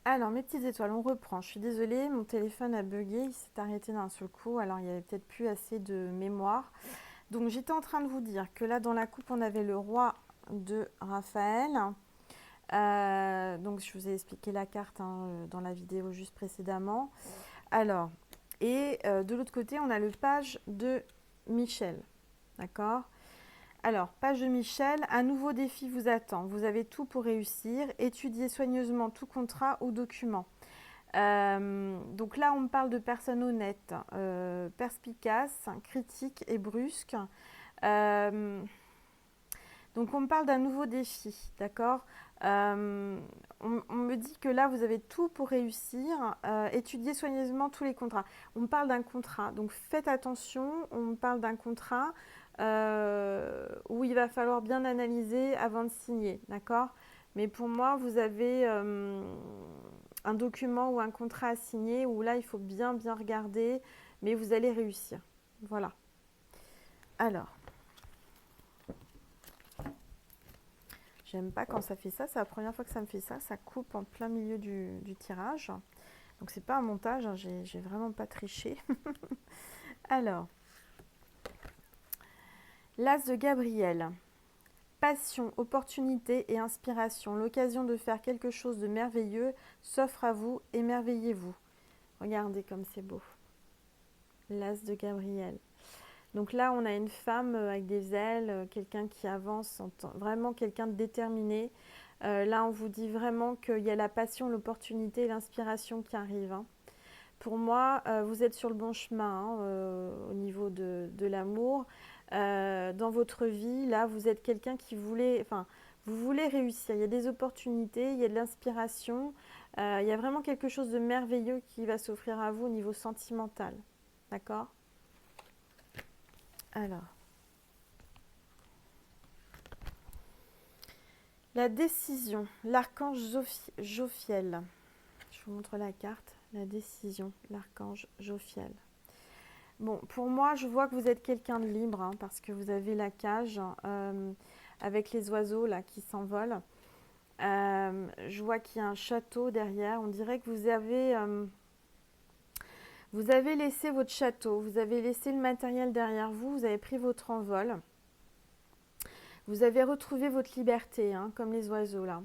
Alors, mes petites étoiles, on reprend. Je suis désolée, mon téléphone a bugué, il s'est arrêté d'un seul coup. Alors, il n'y avait peut-être plus assez de mémoire. Donc, j'étais en train de vous dire que là, dans la coupe, on avait le roi de Raphaël. Donc, je vous ai expliqué la carte hein, dans la vidéo juste précédemment. Alors, et de l'autre côté, on a le page de Michel. D'accord? Alors, page de Michel, un nouveau défi vous attend. Vous avez tout pour réussir. Étudiez soigneusement tout contrat ou document. Donc là, on me parle de personnes honnêtes, perspicaces, critiques et brusques. Euh, donc on me parle d'un nouveau défi, d'accord. On me dit que là, vous avez tout pour réussir. Étudiez soigneusement tous les contrats. On me parle d'un contrat, donc faites attention. On me parle d'un contrat où il va falloir bien analyser avant de signer, d'accord. Mais pour moi, vous avez un document ou un contrat à signer où là, il faut bien bien regarder, mais vous allez réussir. Voilà. Alors, j'aime pas quand ça fait ça. C'est la première fois que ça me fait ça. Ça coupe en plein milieu du tirage. Donc c'est pas un montage. Hein, j'ai vraiment pas triché. Alors, l'As de Gabriel. Passion, opportunité et inspiration. L'occasion de faire quelque chose de merveilleux s'offre à vous. Émerveillez-vous. Regardez comme c'est beau. L'As de Gabriel. Donc là, on a une femme avec des ailes, quelqu'un qui avance, vraiment quelqu'un de déterminé. Là, on vous dit vraiment qu'il y a la passion, l'opportunité et l'inspiration qui arrivent. Hein. Pour moi, vous êtes sur le bon chemin hein, au niveau de l'amour. Dans votre vie, là, vous êtes quelqu'un qui voulait, enfin, vous voulez réussir. Il y a des opportunités, il y a de l'inspiration. Il y a vraiment quelque chose de merveilleux qui va s'offrir à vous au niveau sentimental. D'accord? Alors. La décision, l'archange Jophiel. Je vous montre la carte. La décision, l'archange Jophiel. Bon, pour moi, je vois que vous êtes quelqu'un de libre hein, parce que vous avez la cage avec les oiseaux là qui s'envolent. Je vois qu'il y a un château derrière. On dirait que vous avez laissé votre château, vous avez laissé le matériel derrière vous, vous avez pris votre envol. Vous avez retrouvé votre liberté, hein, comme les oiseaux là.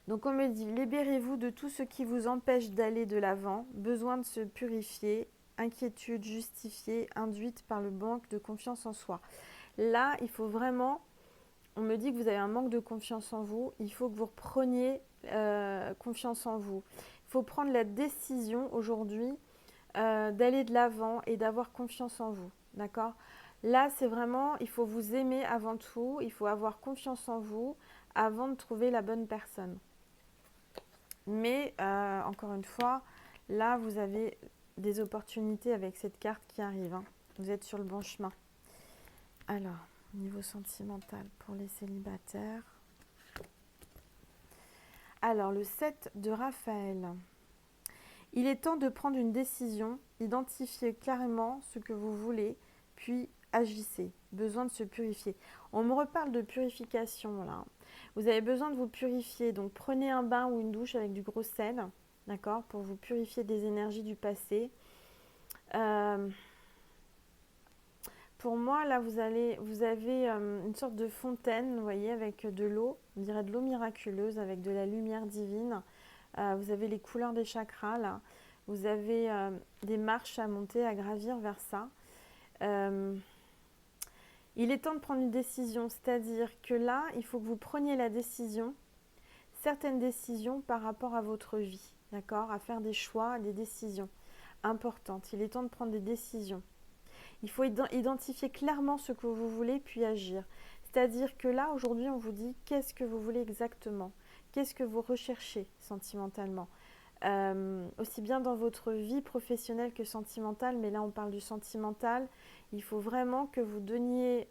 Donc on me dit, libérez-vous de tout ce qui vous empêche d'aller de l'avant, besoin de se purifier, inquiétude justifiée, induite par le manque de confiance en soi. Là, il faut vraiment, on me dit que vous avez un manque de confiance en vous, il faut que vous repreniez confiance en vous. Il faut prendre la décision aujourd'hui d'aller de l'avant et d'avoir confiance en vous, d'accord. Là, c'est vraiment, il faut vous aimer avant tout, il faut avoir confiance en vous avant de trouver la bonne personne. Mais encore une fois, là, vous avez des opportunités avec cette carte qui arrive. Hein. Vous êtes sur le bon chemin. Alors, niveau sentimental pour les célibataires. Alors, le 7 de Raphaël. Il est temps de prendre une décision, identifier clairement ce que vous voulez, puis agissez. Besoin de se purifier. On me reparle de purification là. Vous avez besoin de vous purifier, donc prenez un bain ou une douche avec du gros sel, d'accord, pour vous purifier des énergies du passé. Euh, pour moi, là, vous avez une sorte de fontaine, vous voyez, avec de l'eau, on dirait de l'eau miraculeuse, avec de la lumière divine. Vous avez les couleurs des chakras, là. Vous avez des marches à monter, à gravir vers ça. Euh, il est temps de prendre une décision, c'est-à-dire que là, il faut que vous preniez la décision, certaines décisions par rapport à votre vie, d'accord, à faire des choix, des décisions importantes. Il est temps de prendre des décisions. Il faut identifier clairement ce que vous voulez, puis agir. C'est-à-dire que là, aujourd'hui, on vous dit qu'est-ce que vous voulez exactement, qu'est-ce que vous recherchez sentimentalement. Aussi bien dans votre vie professionnelle que sentimentale, mais là on parle du sentimental, il faut vraiment que vous donniez,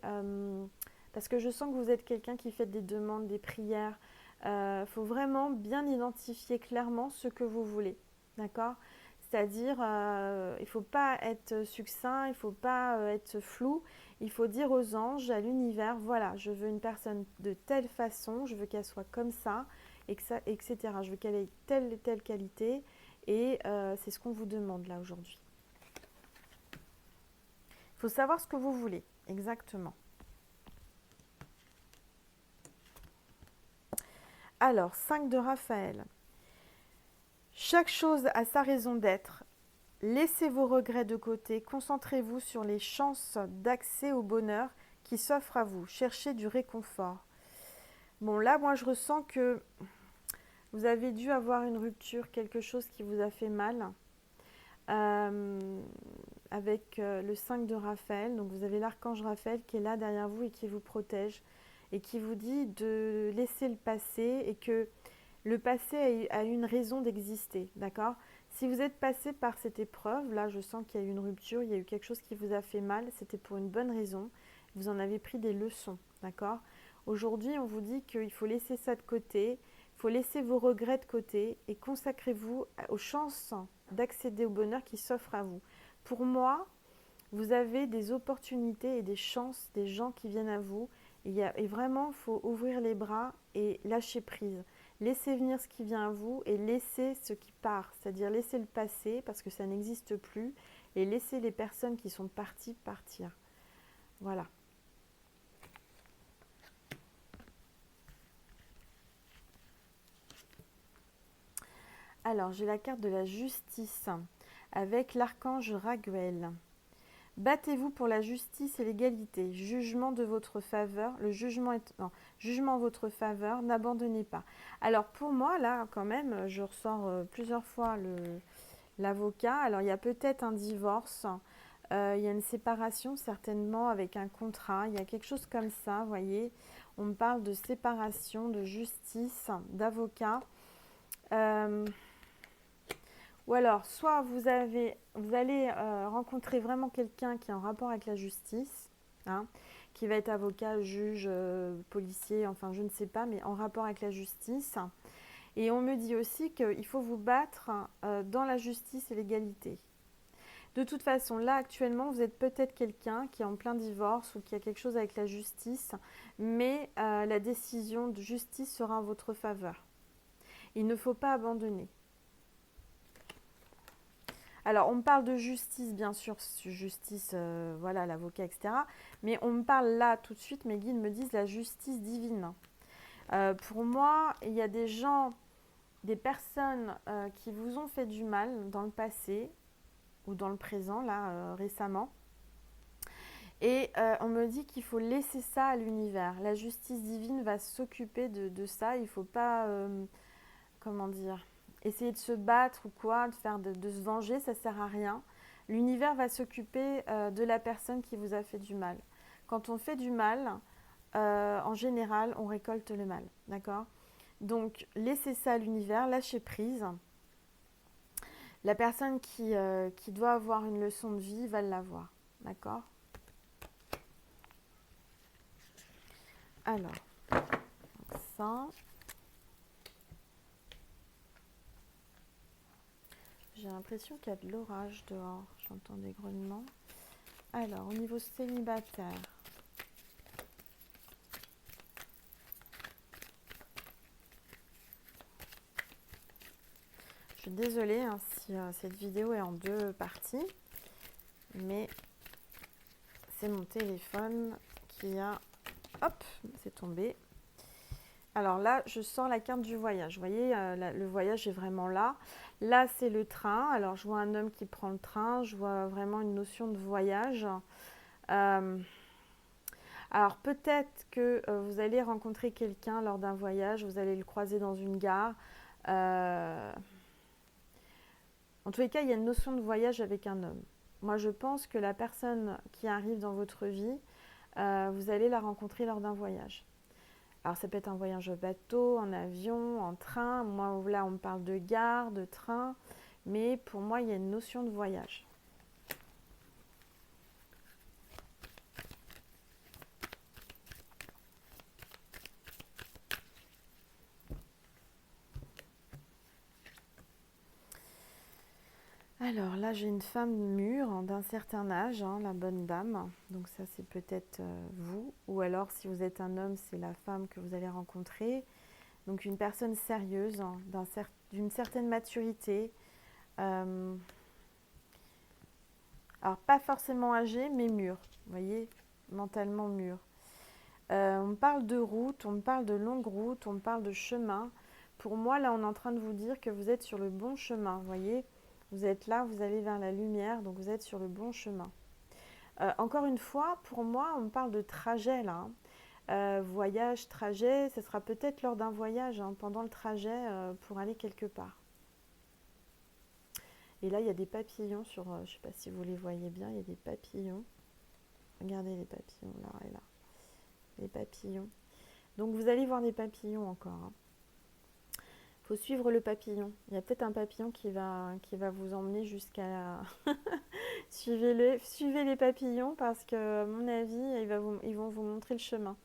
parce que je sens que vous êtes quelqu'un qui fait des demandes, des prières, il faut vraiment bien identifier clairement ce que vous voulez, d'accord. C'est-à-dire, il ne faut pas être succinct, il ne faut pas être flou. Il faut dire aux anges, à l'univers, voilà, je veux une personne de telle façon, je veux qu'elle soit comme ça, etc. Je veux qu'elle ait telle et telle qualité. Et c'est ce qu'on vous demande là aujourd'hui. Il faut savoir ce que vous voulez, exactement. Alors, 5 de Raphaël. Chaque chose a sa raison d'être. Laissez vos regrets de côté, concentrez-vous sur les chances d'accès au bonheur qui s'offrent à vous. Cherchez du réconfort. Bon, là, moi, je ressens que vous avez dû avoir une rupture, quelque chose qui vous a fait mal. Avec le 5 de Raphaël. Donc, vous avez l'archange Raphaël qui est là derrière vous et qui vous protège et qui vous dit de laisser le passé et que le passé a une raison d'exister, d'accord? Si vous êtes passé par cette épreuve, là je sens qu'il y a eu une rupture, il y a eu quelque chose qui vous a fait mal, c'était pour une bonne raison, vous en avez pris des leçons, d'accord? Aujourd'hui on vous dit qu'il faut laisser ça de côté, il faut laisser vos regrets de côté et consacrez-vous aux chances d'accéder au bonheur qui s'offre à vous. Pour moi, vous avez des opportunités et des chances, des gens qui viennent à vous et vraiment il faut ouvrir les bras et lâcher prise. Laissez venir ce qui vient à vous et laissez ce qui part, c'est-à-dire laissez le passé parce que ça n'existe plus et laissez les personnes qui sont parties partir. Voilà. Alors, j'ai la carte de la justice avec l'archange Raguel. Battez-vous pour la justice et l'égalité. Jugement de votre faveur. Le jugement est jugement en votre faveur. N'abandonnez pas. Alors pour moi là, quand même, je ressors plusieurs fois l'avocat. Alors il y a peut-être un divorce. Il y a une séparation certainement avec un contrat. Il y a quelque chose comme ça, vous voyez. On me parle de séparation, de justice, d'avocat. Ou alors, soit vous allez rencontrer vraiment quelqu'un qui est en rapport avec la justice, hein, qui va être avocat, juge, policier, enfin je ne sais pas, mais en rapport avec la justice. Et on me dit aussi qu'il faut vous battre dans la justice et l'égalité. De toute façon, là actuellement, vous êtes peut-être quelqu'un qui est en plein divorce ou qui a quelque chose avec la justice, mais la décision de justice sera en votre faveur. Il ne faut pas abandonner. Alors, on me parle de justice, bien sûr, justice, voilà, l'avocat, etc. Mais on me parle là, tout de suite, mes guides me disent la justice divine. Pour moi, il y a des gens, des personnes qui vous ont fait du mal dans le passé ou dans le présent, là, récemment. Et on me dit qu'il faut laisser ça à l'univers. La justice divine va s'occuper de ça. Il ne faut pas, comment dire, essayer de se battre ou quoi, de se venger, ça ne sert à rien. L'univers va s'occuper de la personne qui vous a fait du mal. Quand on fait du mal, en général, on récolte le mal, d'accord? Donc, laissez ça à l'univers, lâchez prise. La personne qui doit avoir une leçon de vie va l'avoir, d'accord? Alors, ça... J'ai l'impression qu'il y a de l'orage dehors. J'entends des grognements. Alors, au niveau célibataire. Je suis désolée hein, si cette vidéo est en deux parties. Mais c'est mon téléphone qui a... Hop, c'est tombé. Alors là, je sors la carte du voyage. Vous voyez, le voyage est vraiment là. Là, c'est le train. Alors, je vois un homme qui prend le train. Je vois vraiment une notion de voyage. Alors, peut-être que vous allez rencontrer quelqu'un lors d'un voyage. Vous allez le croiser dans une gare. En tous les cas, il y a une notion de voyage avec un homme. Moi, je pense que la personne qui arrive dans votre vie, vous allez la rencontrer lors d'un voyage. Alors ça peut être un voyage en bateau, en avion, en train. Moi là on me parle de gare, de train. Mais pour moi il y a une notion de voyage. Alors là, j'ai une femme mûre, d'un certain âge, hein, la bonne dame. Donc ça, c'est peut-être vous. Ou alors, si vous êtes un homme, c'est la femme que vous allez rencontrer. Donc une personne sérieuse, hein, d'une certaine maturité. Euh, alors pas forcément âgée, mais mûre. Vous voyez, mentalement mûre. On me parle de route, on me parle de longue route, on me parle de chemin. Pour moi, là, on est en train de vous dire que vous êtes sur le bon chemin. Vous voyez, vous êtes là, vous allez vers la lumière, donc vous êtes sur le bon chemin. Encore une fois, pour moi, on me parle de trajet là, hein. Voyage, trajet, ce sera peut-être lors d'un voyage, hein, pendant le trajet pour aller quelque part. Et là, il y a des papillons sur, je ne sais pas si vous les voyez bien, il y a des papillons. Regardez les papillons là et là. Les papillons. Donc vous allez voir des papillons encore, hein. Faut suivre le papillon. Il y a peut-être un papillon qui va vous emmener jusqu'à la... suivez les papillons parce que, à mon avis, ils vont vous montrer le chemin.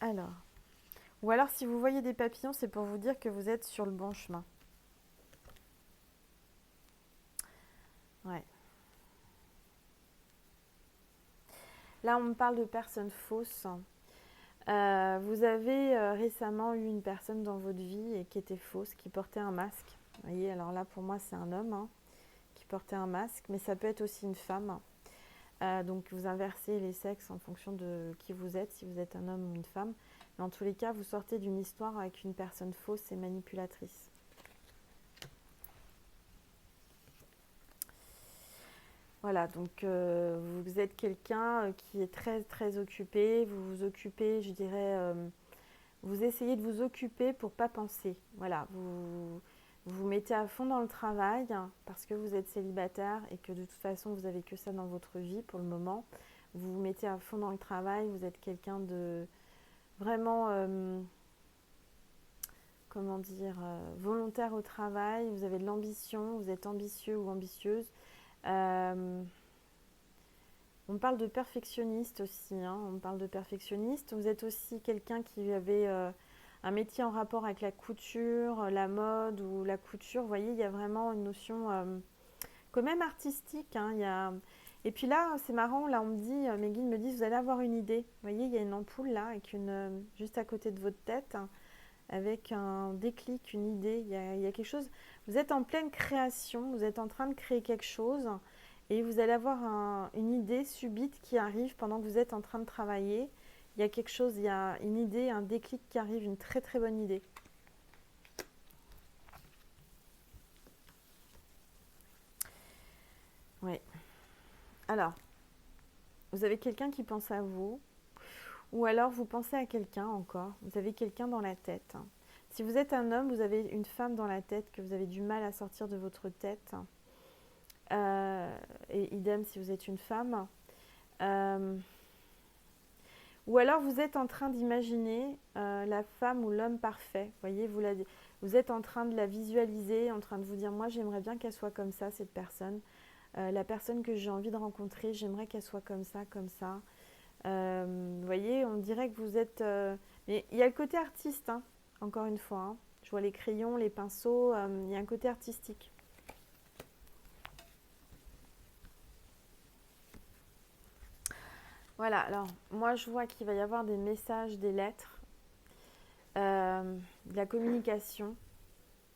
Alors, ou alors si vous voyez des papillons, c'est pour vous dire que vous êtes sur le bon chemin. Ouais. Là, on me parle de personnes fausses. Vous avez récemment eu une personne dans votre vie et qui était fausse, qui portait un masque. Vous voyez, alors là, pour moi, c'est un homme, hein, qui portait un masque, mais ça peut être aussi une femme. Donc, vous inversez les sexes en fonction de qui vous êtes, si vous êtes un homme ou une femme. Mais en tous les cas, vous sortez d'une histoire avec une personne fausse et manipulatrice. Voilà, donc vous êtes quelqu'un qui est très très occupé, vous vous occupez, je dirais, vous essayez de vous occuper pour pas penser. Voilà, vous vous mettez à fond dans le travail parce que vous êtes célibataire et que de toute façon vous avez que ça dans votre vie pour le moment. Vous vous mettez à fond dans le travail, vous êtes quelqu'un de vraiment, comment dire, volontaire au travail, vous avez de l'ambition, vous êtes ambitieux ou ambitieuse. Euh, On parle de perfectionniste aussi, hein. On parle de perfectionniste. Vous êtes aussi quelqu'un qui avait un métier en rapport avec la couture, la mode ou la couture. Vous voyez, il y a vraiment une notion quand même artistique, hein. Et puis là, c'est marrant, là on me dit, mes guides me disent, vous allez avoir une idée. Vous voyez, il y a une ampoule là, avec juste à côté de votre tête, hein, avec un déclic, une idée. Il y a quelque chose. Vous êtes en pleine création, vous êtes en train de créer quelque chose et vous allez avoir une idée subite qui arrive pendant que vous êtes en train de travailler. Il y a quelque chose, il y a une idée, un déclic qui arrive, une très très bonne idée. Oui. Alors, vous avez quelqu'un qui pense à vous, ou alors vous pensez à quelqu'un encore. Vous avez quelqu'un dans la tête. Si vous êtes un homme, vous avez une femme dans la tête que vous avez du mal à sortir de votre tête. Et idem si vous êtes une femme. Euh, ou alors vous êtes en train d'imaginer la femme ou l'homme parfait. Voyez, vous êtes en train de la visualiser, en train de vous dire, moi j'aimerais bien qu'elle soit comme ça, cette personne. La personne que j'ai envie de rencontrer, j'aimerais qu'elle soit comme ça, comme ça. Vous voyez, on dirait que vous êtes... Mais il y a le côté artiste, hein, encore une fois, hein. Je vois les crayons, les pinceaux, il y a un côté artistique. Voilà, alors moi je vois qu'il va y avoir des messages, des lettres, de la communication.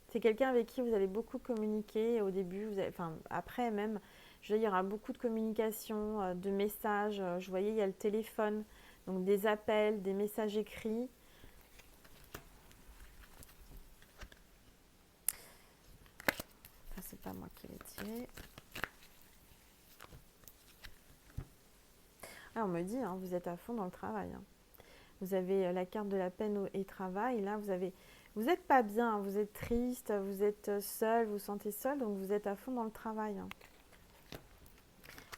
C'est quelqu'un avec qui vous allez beaucoup communiquer au début, enfin après même, je veux dire, il y aura beaucoup de communication, de messages. Je voyais, il y a le téléphone, donc des appels, des messages écrits. Ça, c'est pas moi qui l'ai tiré. Ah, on me dit, hein, vous êtes à fond dans le travail, hein. Vous avez la carte de la peine et travail. Là, vous n'êtes pas bien, hein, vous êtes triste, vous êtes seul, vous vous sentez seul, donc vous êtes à fond dans le travail, hein.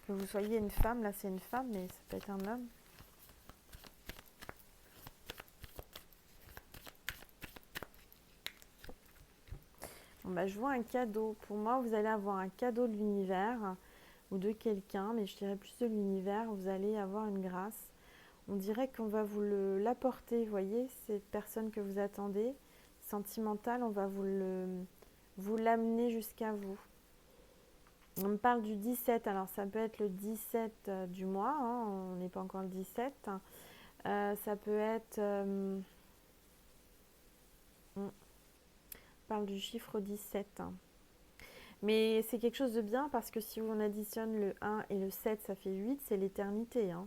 Que vous soyez une femme, là c'est une femme, mais ça peut être un homme. Bon, bah, je vois un cadeau. Pour moi, vous allez avoir un cadeau de l'univers ou de quelqu'un, mais je dirais plus de l'univers. Vous allez avoir une grâce. On dirait qu'on va vous l'apporter, vous voyez, cette personne que vous attendez, sentimentale, on va vous l'amenez jusqu'à vous. On me parle du 17, alors ça peut être le 17 du mois, hein, on n'est pas encore le 17. Ça peut être... on parle du chiffre 17. Mais c'est quelque chose de bien parce que si on additionne le 1 et le 7, ça fait 8, c'est l'éternité. Hein.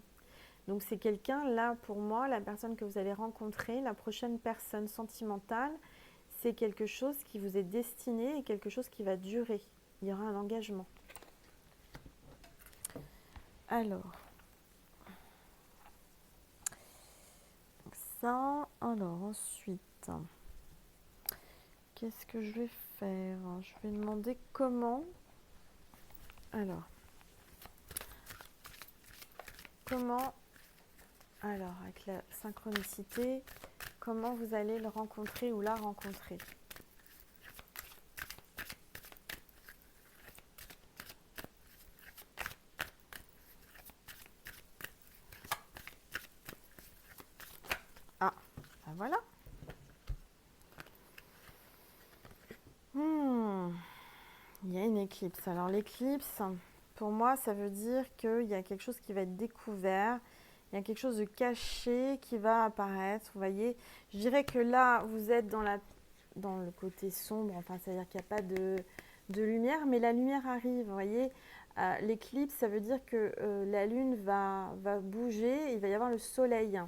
Donc c'est quelqu'un, là pour moi, la personne que vous allez rencontrer, la prochaine personne sentimentale, c'est quelque chose qui vous est destiné et quelque chose qui va durer. Il y aura un engagement. Alors, ça, alors ensuite, qu'est-ce que je vais faire? Je vais demander comment. Alors, comment, alors avec la synchronicité, comment vous allez le rencontrer ou la rencontrer? Ah, ben voilà. Il y a une éclipse. Alors l'éclipse, pour moi, ça veut dire qu'il y a quelque chose qui va être découvert. Il y a quelque chose de caché qui va apparaître. Vous voyez, je dirais que là, vous êtes dans le côté sombre. Enfin, c'est-à-dire qu'il n'y a pas de lumière, mais la lumière arrive. Vous voyez, l'éclipse, ça veut dire que la lune va bouger. Il va y avoir le soleil.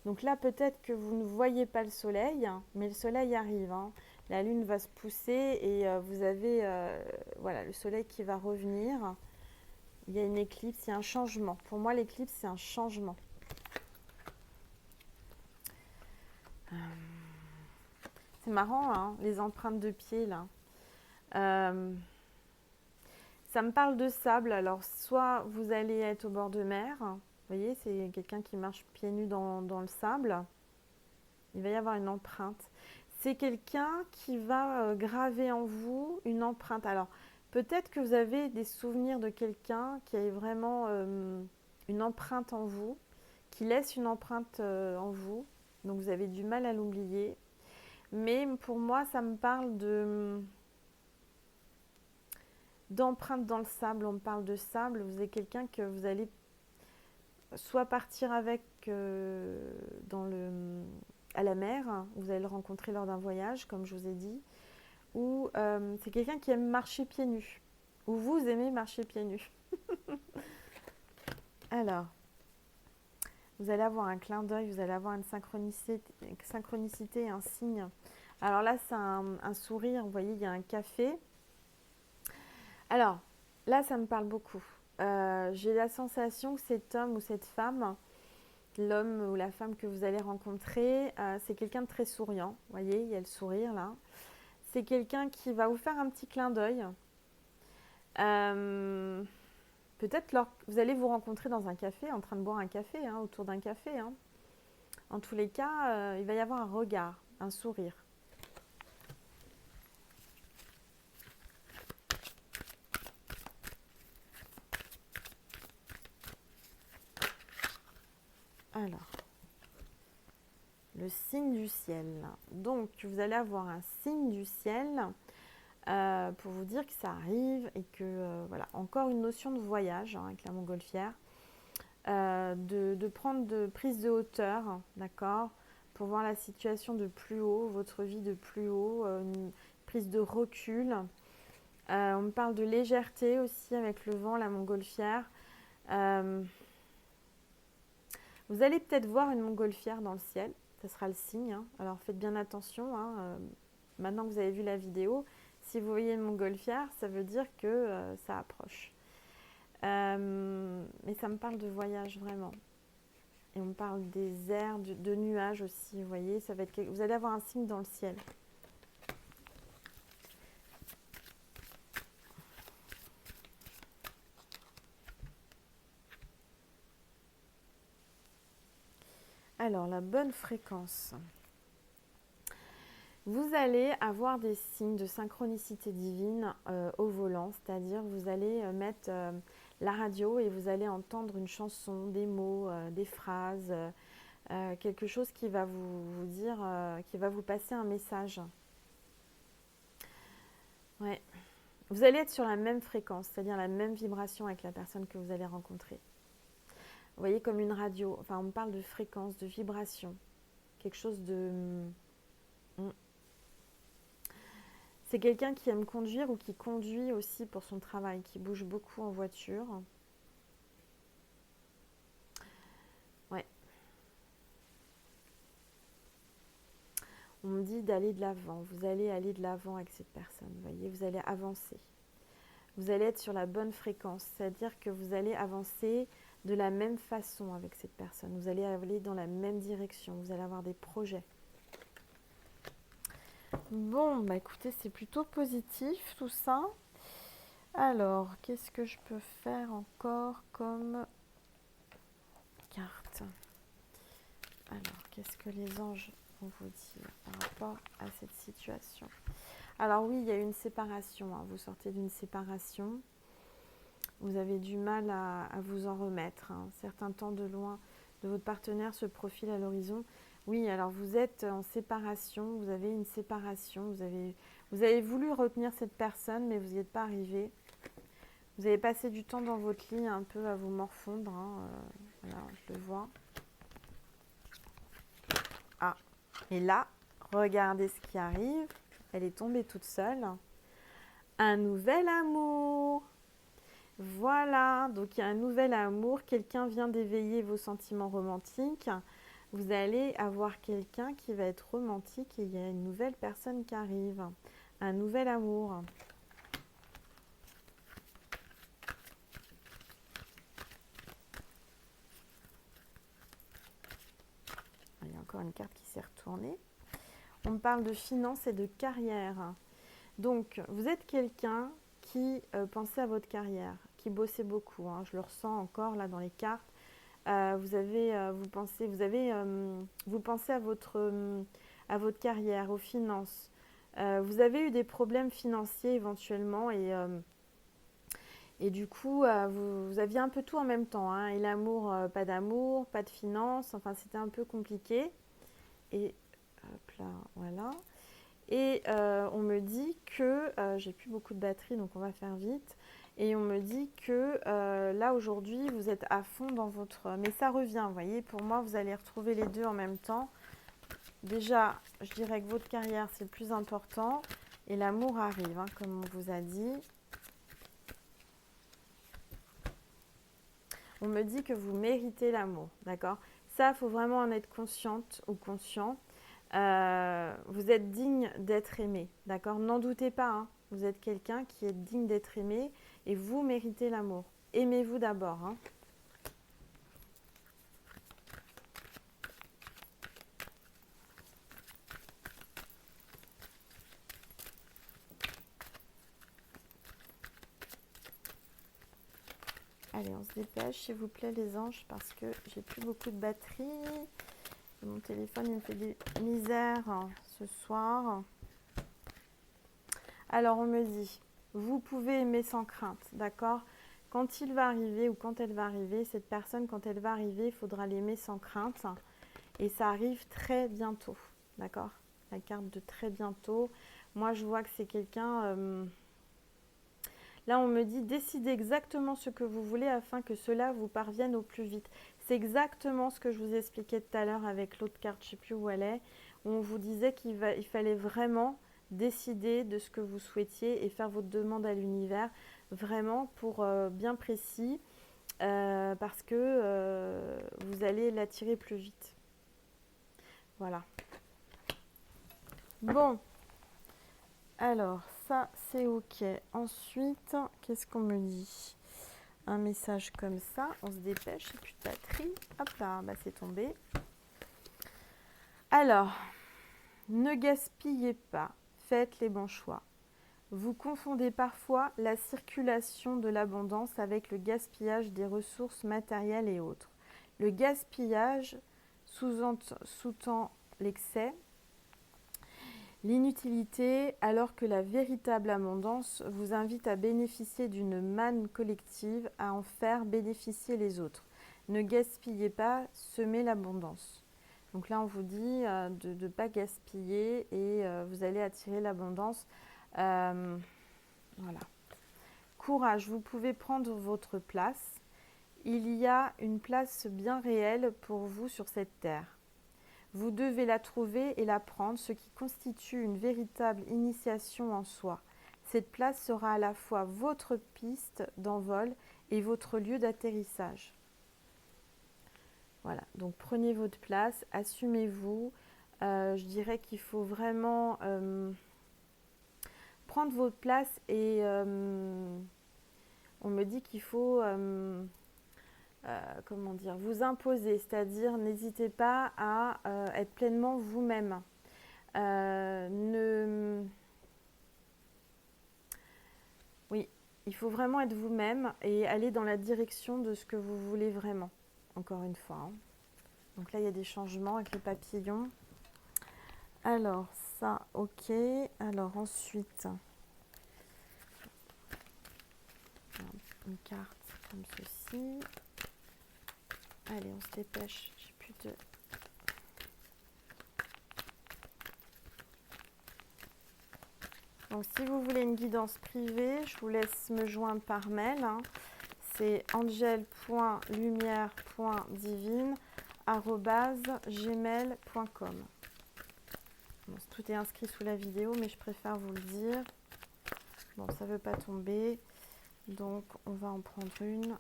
Donc là, peut-être que vous ne voyez pas le soleil, mais le soleil arrive. Hein. La lune va se pousser et vous avez voilà, le soleil qui va revenir. Il y a une éclipse, il y a un changement. Pour moi, l'éclipse, c'est un changement. C'est marrant, hein, les empreintes de pieds, là. Ça me parle de sable. Alors, soit vous allez être au bord de mer. Vous voyez, c'est quelqu'un qui marche pieds nus dans le sable. Il va y avoir une empreinte. C'est quelqu'un qui va graver en vous une empreinte. Alors, peut-être que vous avez des souvenirs de quelqu'un qui a vraiment une empreinte en vous, qui laisse une empreinte en vous. Donc, vous avez du mal à l'oublier. Mais pour moi, ça me parle d'empreinte dans le sable. On me parle de sable. Vous avez quelqu'un que vous allez soit partir avec à la mer, vous allez le rencontrer lors d'un voyage, comme je vous ai dit, ou c'est quelqu'un qui aime marcher pieds nus, ou vous aimez marcher pieds nus. Alors, vous allez avoir un clin d'œil, vous allez avoir une synchronicité, un signe. Alors là, c'est un sourire, vous voyez, il y a un café. Alors, là, ça me parle beaucoup. J'ai la sensation que cet homme ou cette femme, l'homme ou la femme que vous allez rencontrer, c'est quelqu'un de très souriant. Vous voyez, il y a le sourire là. C'est quelqu'un qui va vous faire un petit clin d'œil. Peut-être vous allez vous rencontrer dans un café, en train de boire un café, hein, autour d'un café. Hein. En tous les cas, il va y avoir un regard, un sourire. Alors, le signe du ciel. Donc, vous allez avoir un signe du ciel pour vous dire que ça arrive et que, voilà, encore une notion de voyage hein, avec la montgolfière. De prendre de prise de hauteur, d'accord, pour voir la situation de plus haut, votre vie de plus haut, une prise de recul. On me parle de légèreté aussi avec le vent, la montgolfière. Vous allez peut-être voir une montgolfière dans le ciel, ça sera le signe. Hein. Alors faites bien attention, hein, maintenant que vous avez vu la vidéo, si vous voyez une montgolfière, ça veut dire que ça approche. Mais ça me parle de voyage vraiment. Et on me parle des airs, de nuages aussi, vous voyez, ça va être, vous allez avoir un signe dans le ciel. Alors, la bonne fréquence. Vous allez avoir des signes de synchronicité divine au volant, c'est-à-dire vous allez mettre la radio et vous allez entendre une chanson, des mots, des phrases, quelque chose qui va vous dire, qui va vous passer un message. Ouais. Vous allez être sur la même fréquence, c'est-à-dire la même vibration avec la personne que vous allez rencontrer. Vous voyez, comme une radio. Enfin, on parle de fréquence, de vibration. Quelque chose de... Mm. C'est quelqu'un qui aime conduire ou qui conduit aussi pour son travail, qui bouge beaucoup en voiture. Ouais. On me dit d'aller de l'avant. Vous allez aller de l'avant avec cette personne. Vous voyez, vous allez avancer. Vous allez être sur la bonne fréquence. C'est-à-dire que vous allez avancer de la même façon avec cette personne. Vous allez aller dans la même direction. Vous allez avoir des projets. Bon, bah écoutez, c'est plutôt positif tout ça. Alors, qu'est-ce que je peux faire encore comme carte? Alors, qu'est-ce que les anges vont vous dire par rapport à cette situation? Alors oui, il y a eu une séparation. Hein. Vous sortez d'une séparation. Vous avez du mal à vous en remettre. Un certain temps de loin de votre partenaire se profile à l'horizon. Oui, alors vous êtes en séparation. Vous avez une séparation. Vous avez voulu retenir cette personne, mais vous n'y êtes pas arrivé. Vous avez passé du temps dans votre lit un peu à vous morfondre. Hein. Voilà, je le vois. Ah, et là, regardez ce qui arrive. Elle est tombée toute seule. Un nouvel amour. Voilà, donc il y a un nouvel amour. Quelqu'un vient d'éveiller vos sentiments romantiques. Vous allez avoir quelqu'un qui va être romantique et il y a une nouvelle personne qui arrive. Un nouvel amour. Il y a encore une carte qui s'est retournée. On parle de finances et de carrière. Donc, vous êtes quelqu'un qui pensait à votre carrière, qui bossait beaucoup. Hein. Je le ressens encore là dans les cartes. Vous pensez à votre carrière, aux finances. Vous avez eu des problèmes financiers éventuellement et du coup, vous aviez un peu tout en même temps. Hein. Et l'amour, pas de finances. Enfin, c'était un peu compliqué. Et hop là, voilà. Et on me dit que, j'ai plus beaucoup de batterie, donc on va faire vite. Et on me dit que là, aujourd'hui, vous êtes à fond dans votre... Mais ça revient, vous voyez. Pour moi, vous allez retrouver les deux en même temps. Déjà, je dirais que votre carrière, c'est le plus important. Et l'amour arrive, hein, comme on vous a dit. On me dit que vous méritez l'amour, d'accord? Ça, il faut vraiment en être consciente ou conscient. Vous êtes digne d'être aimé, d'accord? N'en doutez pas, hein. Vous êtes quelqu'un qui est digne d'être aimé et vous méritez l'amour. Aimez-vous d'abord, hein. Allez, on se dépêche, s'il vous plaît, les anges, parce que j'ai plus beaucoup de batterie. Mon téléphone, il me fait des misères hein, ce soir. Alors, on me dit, vous pouvez aimer sans crainte, d'accord? Quand il va arriver ou quand elle va arriver, cette personne, quand elle va arriver, il faudra l'aimer sans crainte. Et ça arrive très bientôt, d'accord? La carte de très bientôt. Moi, je vois que c'est quelqu'un... Là, on me dit, décidez exactement ce que vous voulez afin que cela vous parvienne au plus vite. C'est exactement ce que je vous expliquais tout à l'heure avec l'autre carte, je ne sais plus où elle est, où on vous disait il fallait vraiment décider de ce que vous souhaitiez et faire votre demande à l'univers, vraiment pour bien précis, parce que vous allez l'attirer plus vite. Voilà. Bon, alors ça c'est ok. Ensuite, qu'est-ce qu'on me dit? Un message comme ça, on se dépêche, j'ai plus de batterie. Hop là, bah c'est tombé. Alors, ne gaspillez pas, faites les bons choix. Vous confondez parfois la circulation de l'abondance avec le gaspillage des ressources matérielles et autres. Le gaspillage sous-tend l'excès, l'inutilité, alors que la véritable abondance vous invite à bénéficier d'une manne collective, à en faire bénéficier les autres. Ne gaspillez pas, semez l'abondance. Donc là, on vous dit de ne pas gaspiller et vous allez attirer l'abondance. Voilà. Courage, vous pouvez prendre votre place. Il y a une place bien réelle pour vous sur cette terre. Vous devez la trouver et la prendre, ce qui constitue une véritable initiation en soi. Cette place sera à la fois votre piste d'envol et votre lieu d'atterrissage. Voilà, donc prenez votre place, assumez-vous. Je dirais qu'il faut vraiment prendre votre place et on me dit qu'il faut comment dire, vous imposer, c'est-à-dire n'hésitez pas à être pleinement vous-même. Oui, il faut vraiment être vous-même et aller dans la direction de ce que vous voulez vraiment, encore une fois. Hein. Donc là, il y a des changements avec les papillons. Alors, ça, ok. Alors, ensuite, une carte comme ceci. Allez, on se dépêche. J'ai plus de... Donc, si vous voulez une guidance privée, je vous laisse me joindre par mail. Hein. C'est angel.lumière.divine@gmail.com. Bon, tout est inscrit sous la vidéo, mais je préfère vous le dire. Bon, ça ne veut pas tomber. Donc, on va en prendre une.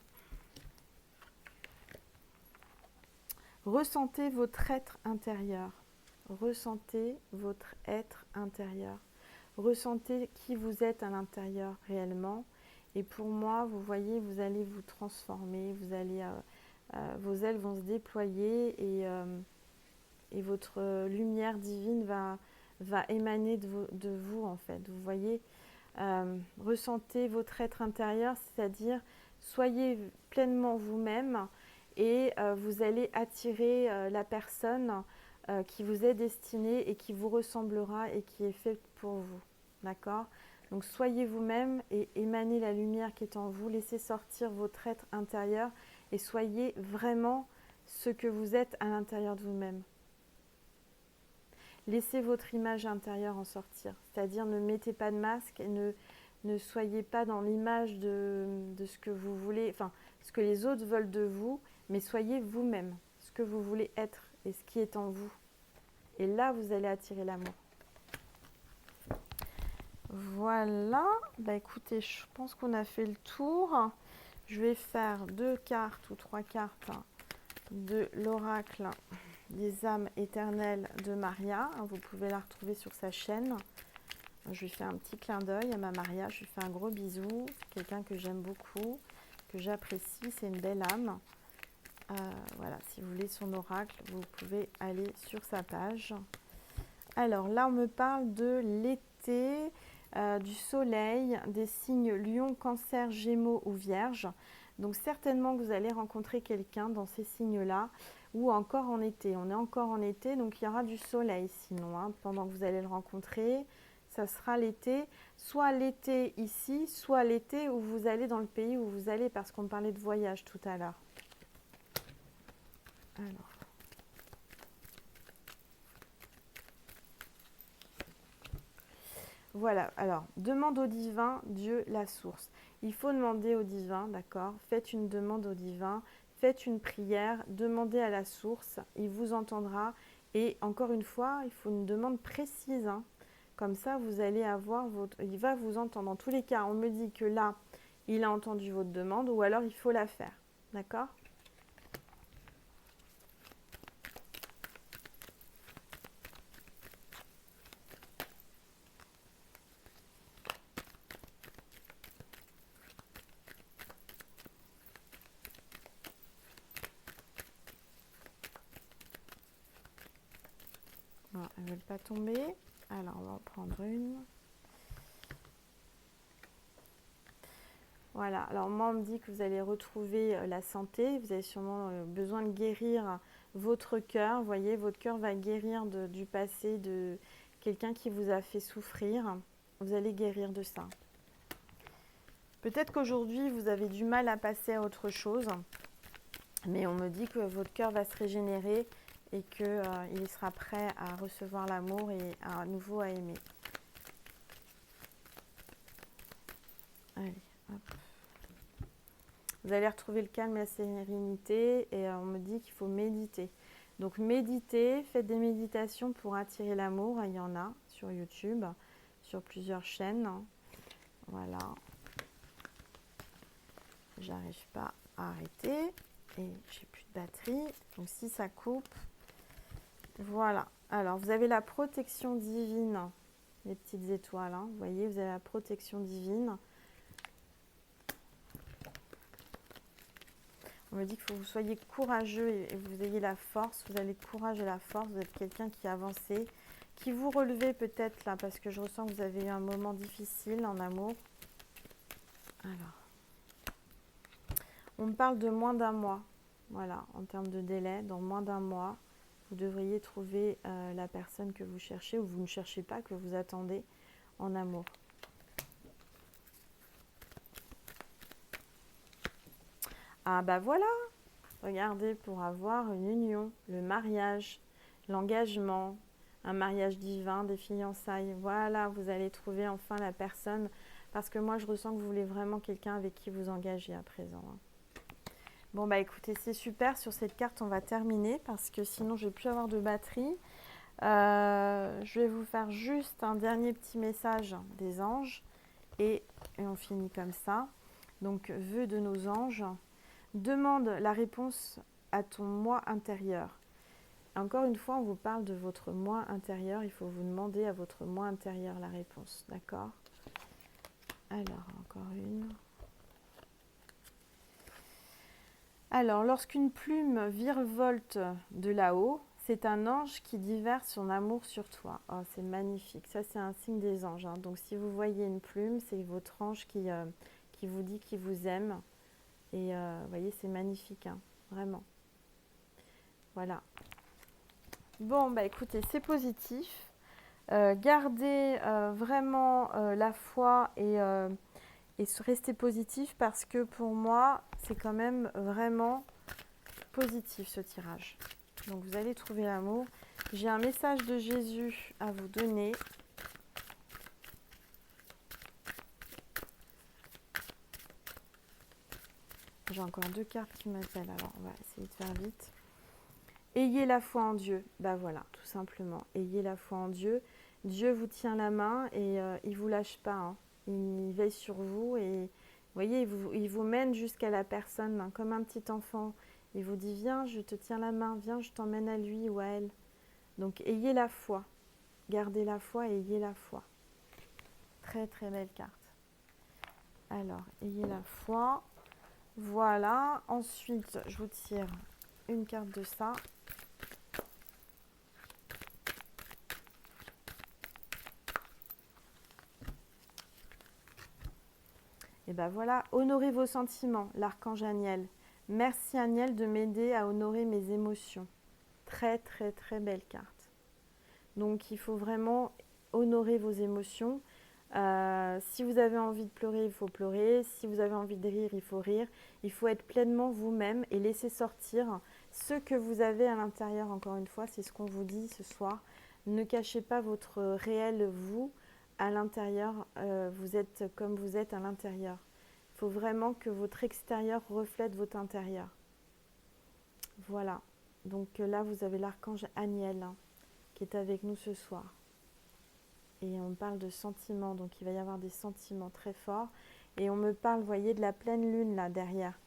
Ressentez votre être intérieur. Ressentez votre être intérieur. Ressentez qui vous êtes à l'intérieur réellement. Et pour moi, vous voyez, vous allez vous transformer. Vous allez, vos ailes vont se déployer et votre lumière divine va émaner de vous, en fait. Vous voyez, ressentez votre être intérieur, c'est-à-dire soyez pleinement vous-même et vous allez attirer la personne qui vous est destinée et qui vous ressemblera et qui est faite pour vous. D'accord? Donc soyez vous-même et émanez la lumière qui est en vous, laissez sortir votre être intérieur et soyez vraiment ce que vous êtes à l'intérieur de vous-même. Laissez votre image intérieure en sortir, c'est-à-dire ne mettez pas de masque et ne soyez pas dans l'image de ce que vous voulez, enfin ce que les autres veulent de vous, mais soyez vous-même, ce que vous voulez être et ce qui est en vous. Et là, vous allez attirer l'amour. Voilà, bah écoutez, je pense qu'on a fait le tour. Je vais faire 2 cartes ou 3 cartes de l'oracle des âmes éternelles de Maria. Vous pouvez la retrouver sur sa chaîne. Je lui fais un petit clin d'œil à ma Maria. Je lui fais un gros bisou. C'est quelqu'un que j'aime beaucoup, que j'apprécie. C'est une belle âme. Voilà, si vous voulez son oracle, vous pouvez aller sur sa page. Alors là, on me parle de l'été, du soleil, des signes lion, cancer, gémeaux ou vierge. Donc certainement que vous allez rencontrer quelqu'un dans ces signes-là ou encore en été. On est encore en été, donc il y aura du soleil sinon. Hein, pendant que vous allez le rencontrer, ça sera l'été. Soit l'été ici, soit l'été où vous allez dans le pays où vous allez, parce qu'on parlait de voyage tout à l'heure. Alors. Voilà, alors, demande au divin, Dieu, la source. Il faut demander au divin, d'accord? Faites une demande au divin, faites une prière, demandez à la source, il vous entendra. Et encore une fois, il faut une demande précise, hein. Comme ça, vous allez avoir il va vous entendre. Dans tous les cas, on me dit que là, il a entendu votre demande ou alors il faut la faire, d'accord? Non, elles ne veulent pas tomber. Alors, on va en prendre une. Voilà, alors moi on me dit que vous allez retrouver la santé, vous avez sûrement besoin de guérir votre cœur, vous voyez, votre cœur va guérir du passé, de quelqu'un qui vous a fait souffrir, vous allez guérir de ça. Peut-être qu'aujourd'hui vous avez du mal à passer à autre chose, mais on me dit que votre cœur va se régénérer et qu'il sera prêt à recevoir l'amour et à nouveau à aimer. Allez, hop. Vous allez retrouver le calme et la sérénité et on me dit qu'il faut méditer. Donc méditez, faites des méditations pour attirer l'amour. Il y en a sur YouTube, sur plusieurs chaînes. Voilà. J'arrive pas à arrêter et j'ai plus de batterie. Donc si ça coupe, voilà. Alors vous avez la protection divine, les petites étoiles. Hein. Vous voyez, vous avez la protection divine. On me dit qu'il faut que vous soyez courageux et vous ayez la force. Vous avez le courage et la force. Vous êtes quelqu'un qui a avancé, qui vous relevez peut-être là, parce que je ressens que vous avez eu un moment difficile en amour. Alors, on me parle de moins d'un mois. Voilà, en termes de délai, dans moins d'un mois, vous devriez trouver la personne que vous cherchez ou vous ne cherchez pas, que vous attendez en amour. Ah bah voilà, regardez, pour avoir une union, le mariage, l'engagement, un mariage divin, des fiançailles. Voilà, vous allez trouver enfin la personne. Parce que moi, je ressens que vous voulez vraiment quelqu'un avec qui vous engager à présent. Hein. Bon, bah écoutez, c'est super. Sur cette carte, on va terminer parce que sinon, je ne vais plus avoir de batterie. Je vais vous faire juste un dernier petit message des anges. Et on finit comme ça. Donc, vœu de nos anges. Demande la réponse à ton moi intérieur. Encore une fois, on vous parle de votre moi intérieur. Il faut vous demander à votre moi intérieur la réponse. D'accord? Alors, encore une. Alors, lorsqu'une plume virevolte de là-haut, c'est un ange qui diverse son amour sur toi. Oh, c'est magnifique. Ça, c'est un signe des anges. Hein. Donc, si vous voyez une plume, c'est votre ange qui vous dit qu'il vous aime. Et vous voyez, c'est magnifique. Hein. Vraiment. Voilà. Bon, bah écoutez, c'est positif. Gardez vraiment la foi et restez positif parce que pour moi, c'est quand même vraiment positif ce tirage. Donc vous allez trouver l'amour. J'ai un message de Jésus à vous donner. J'ai encore 2 cartes qui m'appellent, alors on va essayer de faire vite. Ayez la foi en Dieu. Bah voilà, tout simplement. Ayez la foi en Dieu. Dieu vous tient la main et il ne vous lâche pas. Hein. Il veille sur vous et vous voyez, il vous mène jusqu'à la personne, hein, comme un petit enfant. Il vous dit, viens, je te tiens la main, viens, je t'emmène à lui ou à elle. Donc ayez la foi. Gardez la foi et ayez la foi. Très très belle carte. Alors, ayez la foi. Voilà. Ensuite, je vous tire une carte de ça. Et ben voilà, honorez vos sentiments, l'archange Aniel. Merci Aniel de m'aider à honorer mes émotions. Très très très belle carte. Donc il faut vraiment honorer vos émotions. Si vous avez envie de pleurer, il faut pleurer. Si vous avez envie de rire, il faut rire. Il faut être pleinement vous-même et laisser sortir ce que vous avez à l'intérieur. Encore une fois, c'est ce qu'on vous dit ce soir. Ne cachez pas votre réel vous à l'intérieur. Vous êtes comme vous êtes à l'intérieur. Il faut vraiment que votre extérieur reflète votre intérieur. Voilà. Donc là, vous avez l'archange Aniel hein, qui est avec nous ce soir. Et on parle de sentiments, donc il va y avoir des sentiments très forts. Et on me parle, vous voyez, de la pleine lune là derrière.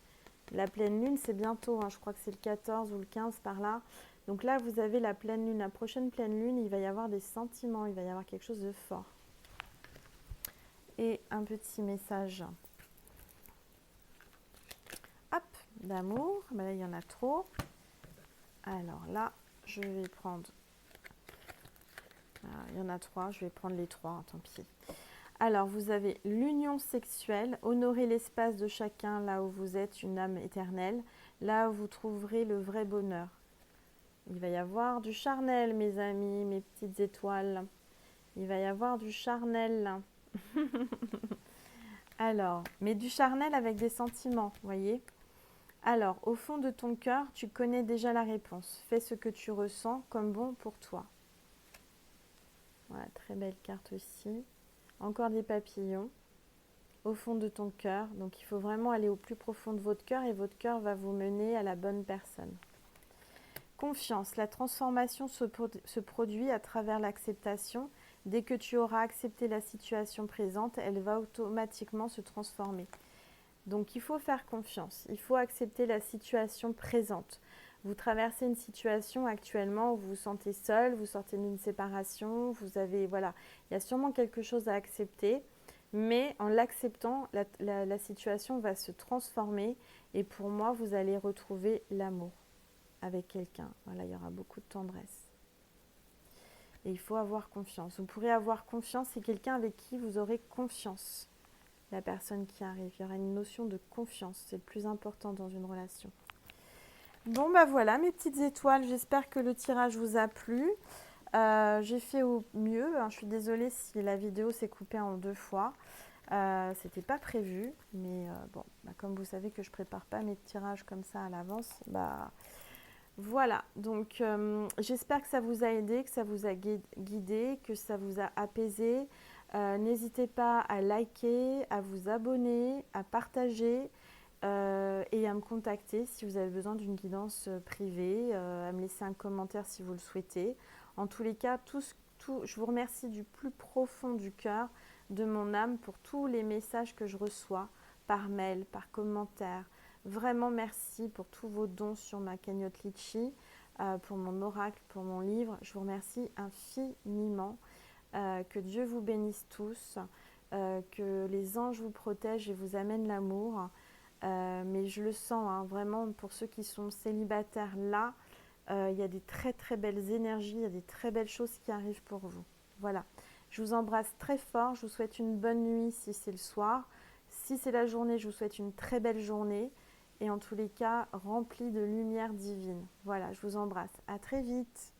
La pleine lune, c'est bientôt, hein, je crois que c'est le 14 ou le 15 par là. Donc là, vous avez la pleine lune. La prochaine pleine lune, il va y avoir des sentiments, il va y avoir quelque chose de fort. Et un petit message. Hop, d'amour. Ben là, il y en a trop. Alors là, je vais prendre... il y en a 3, je vais prendre les 3, hein, tant pis. Alors, vous avez l'union sexuelle, honorer l'espace de chacun là où vous êtes une âme éternelle, là où vous trouverez le vrai bonheur. Il va y avoir du charnel, mes amis, mes petites étoiles. Il va y avoir du charnel. Alors, mais du charnel avec des sentiments, vous voyez. Alors, au fond de ton cœur, tu connais déjà la réponse. Fais ce que tu ressens comme bon pour toi. Voilà, très belle carte aussi. Encore des papillons. au fond de ton cœur. Donc il faut vraiment aller au plus profond de votre cœur et votre cœur va vous mener à la bonne personne. Confiance. La transformation se produit à travers l'acceptation. Dès que tu auras accepté la situation présente, elle va automatiquement se transformer. Donc il faut faire confiance, il faut accepter la situation présente. Vous traversez une situation actuellement où vous vous sentez seul, vous sortez d'une séparation, vous avez, voilà, il y a sûrement quelque chose à accepter, mais en l'acceptant, la situation va se transformer et pour moi, vous allez retrouver l'amour avec quelqu'un. Voilà, il y aura beaucoup de tendresse. Et il faut avoir confiance. Vous pourrez avoir confiance, c'est quelqu'un avec qui vous aurez confiance. La personne qui arrive, il y aura une notion de confiance, c'est le plus important dans une relation. Bon bah voilà mes petites étoiles, j'espère que le tirage vous a plu. J'ai fait au mieux, hein. Je suis désolée si la vidéo s'est coupée en 2 fois. C'était pas prévu, mais bon, bah, comme vous savez que je prépare pas mes tirages comme ça à l'avance, bah voilà. Donc j'espère que ça vous a aidé, que ça vous a guidé, que ça vous a apaisé. N'hésitez pas à liker, à vous abonner, à partager et à me contacter si vous avez besoin d'une guidance privée, à me laisser un commentaire si vous le souhaitez. En tous les cas, je vous remercie du plus profond du cœur, de mon âme, pour tous les messages que je reçois par mail, par commentaire. Vraiment merci pour tous vos dons sur ma cagnotte Litchi, pour mon oracle, pour mon livre. Je vous remercie infiniment. Que Dieu vous bénisse tous, que les anges vous protègent et vous amènent l'amour. Mais je le sens, hein, vraiment, pour ceux qui sont célibataires là, il y a des très très belles énergies, il y a des très belles choses qui arrivent pour vous. Voilà, je vous embrasse très fort, je vous souhaite une bonne nuit si c'est le soir. Si c'est la journée, je vous souhaite une très belle journée. Et en tous les cas, remplie de lumière divine. Voilà, je vous embrasse. À très vite.